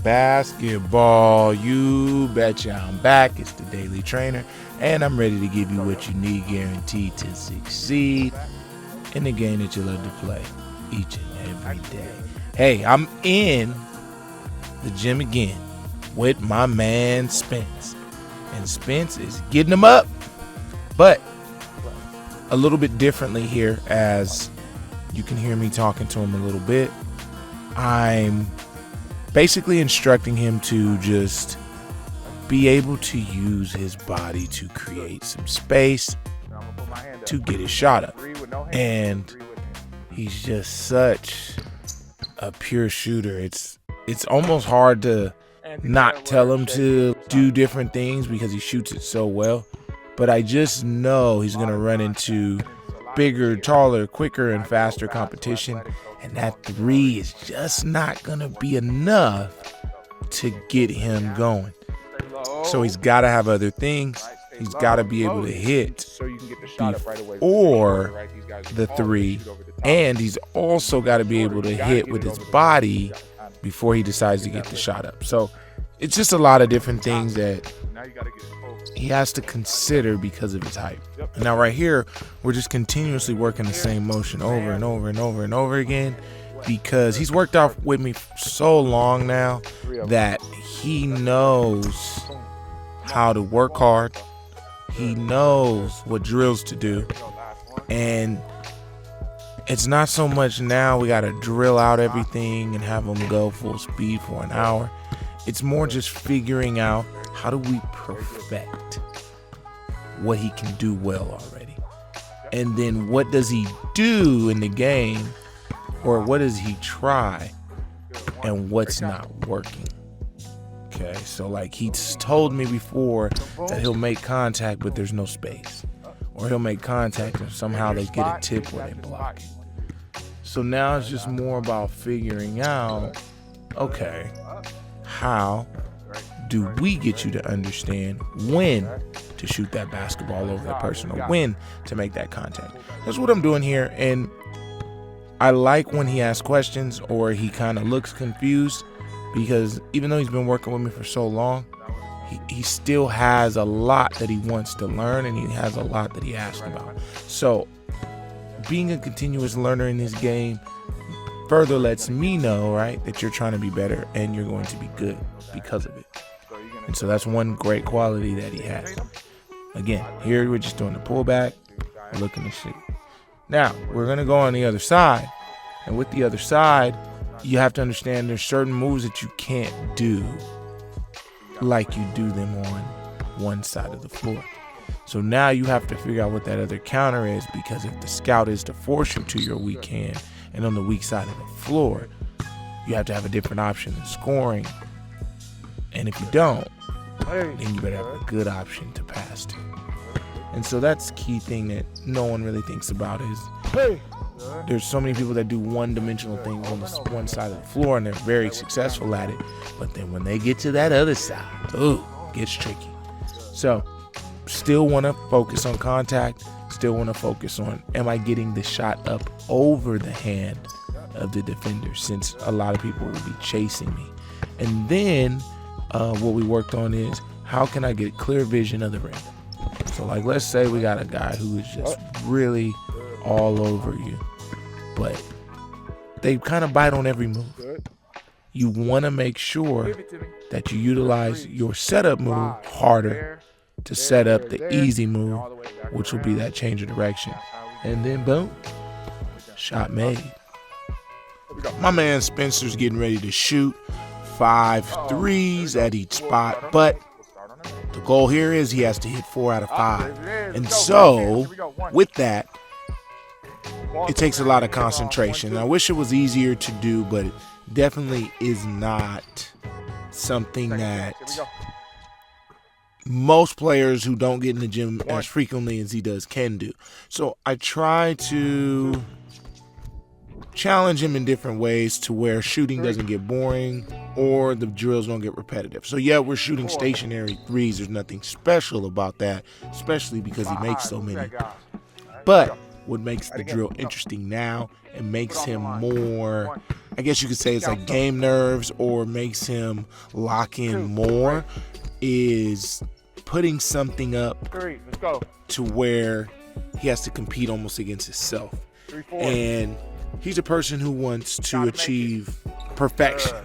basketball. You betcha I'm back. It's the Daily Trainer, and I'm ready to give you what you need, guaranteed to succeed in the game that you love to play each and every day. Hey, I'm in the gym again with my man Spence, and Spence is getting them up, but a little bit differently here, as you can hear me talking to him a little bit. I'm basically instructing him to just be able to use his body to create some space to get his shot up. And he's just such a pure shooter. It's almost hard to not tell him to do different things because he shoots it so well. But I just know he's going to run into bigger, taller, quicker, and faster competition. And that three is just not going to be enough to get him going. So he's got to have other things. He's got to be able to hit before the three. And he's also got to be able to hit with his body before he decides to get the shot up. So it's just a lot of different things that he has to consider because of his height. Now right here, we're just continuously working the same motion over and over and over and over again, because he's worked out with me so long now that he knows how to work hard. He knows what drills to do. And it's not so much now we got to drill out everything and have him go full speed for an hour. It's more just figuring out, how do we perfect what he can do well already? And then what does he do in the game, or what does he try, and what's not working? Okay, so like he's told me before that he'll make contact but there's no space, or he'll make contact and somehow they get a tip where they block it. So now it's just more about figuring out, okay, how do we get you to understand when to shoot that basketball over the person, or when to make that contact? That's what I'm doing here. And I like when he asks questions or he kind of looks confused, because even though he's been working with me for so long, he still has a lot that he wants to learn, and he has a lot that he asks about. So being a continuous learner in this game further lets me know, right, that you're trying to be better and you're going to be good because of it. And so that's one great quality that he has. Again, here we're just doing the pullback, we're looking to shoot. Now, we're going to go on the other side. And with the other side, you have to understand there's certain moves that you can't do like you do them on one side of the floor. So now you have to figure out what that other counter is, because if the scout is to force you to your weak hand and on the weak side of the floor, you have to have a different option in scoring. And if you don't, then you better have a good option to pass to. And so that's the key thing that no one really thinks about, is there's so many people that do one-dimensional things on this one side of the floor, and they're very successful at it. But then when they get to that other side, it gets tricky. So still want to focus on contact, still want to focus on, am I getting the shot up over the hand of the defender, since a lot of people will be chasing me. And then what we worked on is, how can I get clear vision of the rim? So like, let's say we got a guy who is just really all over you, but they kind of bite on every move. You want to make sure that you utilize your setup move harder to set up the easy move, which will be that change of direction. And then boom, shot made. My man Spencer's getting ready to shoot 5 threes at each spot, but the goal here is he has to hit 4 out of 5. And so with that, it takes a lot of concentration. And I wish it was easier to do, but it definitely is not something that most players who don't get in the gym as frequently as he does can do. So I try to challenge him in different ways to where shooting doesn't get boring or the drills don't get repetitive. So yeah, we're shooting stationary threes. There's nothing special about that, especially because he makes so many. But what makes the drill interesting now, it makes him more I guess you could say it's like game nerves or makes him lock in more, is putting something up to where he has to compete almost against himself. And he's a person who wants to achieve perfection.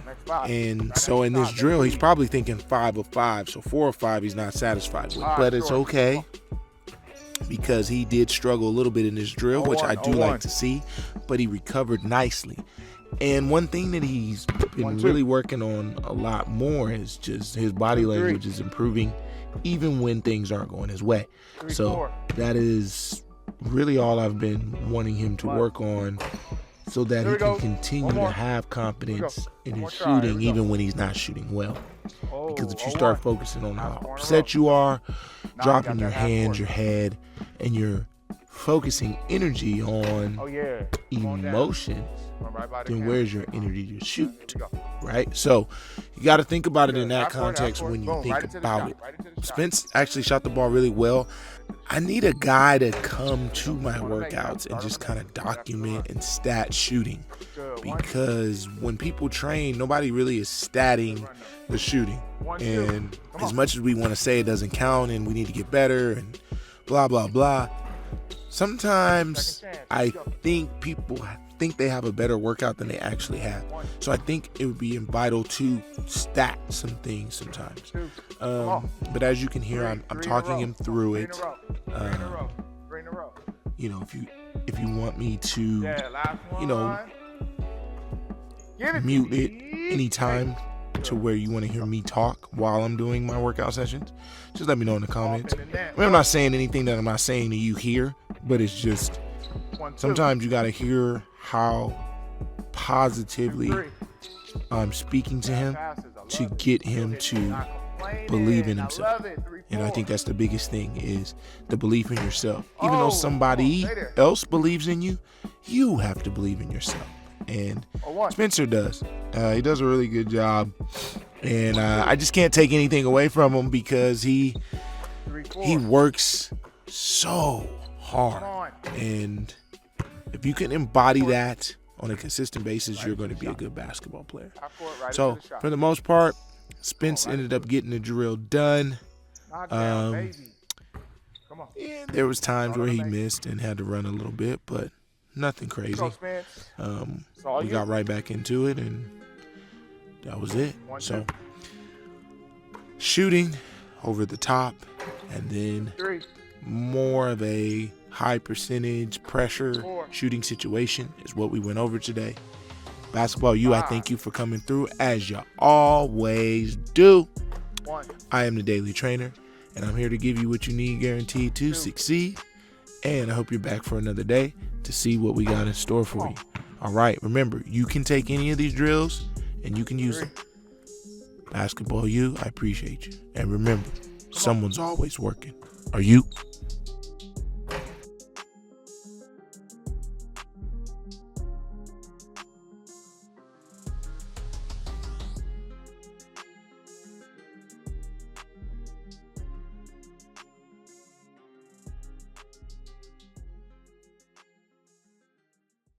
And so in this drill, he's probably thinking 5 of 5. So 4 of 5 he's not satisfied with. But it's okay, because he did struggle a little bit in this drill, which I do like to see, but he recovered nicely. And one thing that he's been really working on a lot more is just his body language is improving even when things aren't going his way. So that is really all I've been wanting him to work on, so that he can continue to have confidence in his shooting even when he's not shooting well. Because if you start focusing on how upset you are, dropping your hands, your head, and you're focusing energy on emotion, then where's your energy to shoot, right? So you got to think about it in that context when you think about it. Spence actually shot the ball really well. I need a guy to come to my workouts and just kind of document and stat shooting, because when people train, nobody really is statting the shooting. And as much as we want to say it doesn't count and we need to get better and blah, blah, blah, sometimes I think people think they have a better workout than they actually have. So I think it would be vital to stat some things sometimes. But as you can hear, I'm talking him through it. You know, if you want me to, you know, mute it anytime to where you want to hear me talk while I'm doing my workout sessions, just let me know in the comments. I mean, I'm not saying anything that I'm not saying to you here, but it's just sometimes you got to hear how positively I'm speaking to him to get him to believe in himself. And I think that's the biggest thing, is the belief in yourself. Even though somebody else believes in you, you have to believe in yourself. And Spencer does. He does a really good job. And I just can't take anything away from him, because he works so hard. And if you can embody that on a consistent basis, you're going to be a good basketball player. So for the most part, Spence ended up getting the drill done. And there was times where he missed and had to run a little bit, but nothing crazy. We got right back into it, and that was it. So shooting over the top, and then more of a high percentage pressure shooting situation is what we went over today. Basketball U, I thank you for coming through, as you always do. I am the Daily Trainer, and I'm here to give you what you need, guaranteed to succeed. And I hope you're back for another day to see what we got in store for you. All right, remember, you can take any of these drills and you can use them. Basketball U, I appreciate you. And remember, someone's always working. Are you?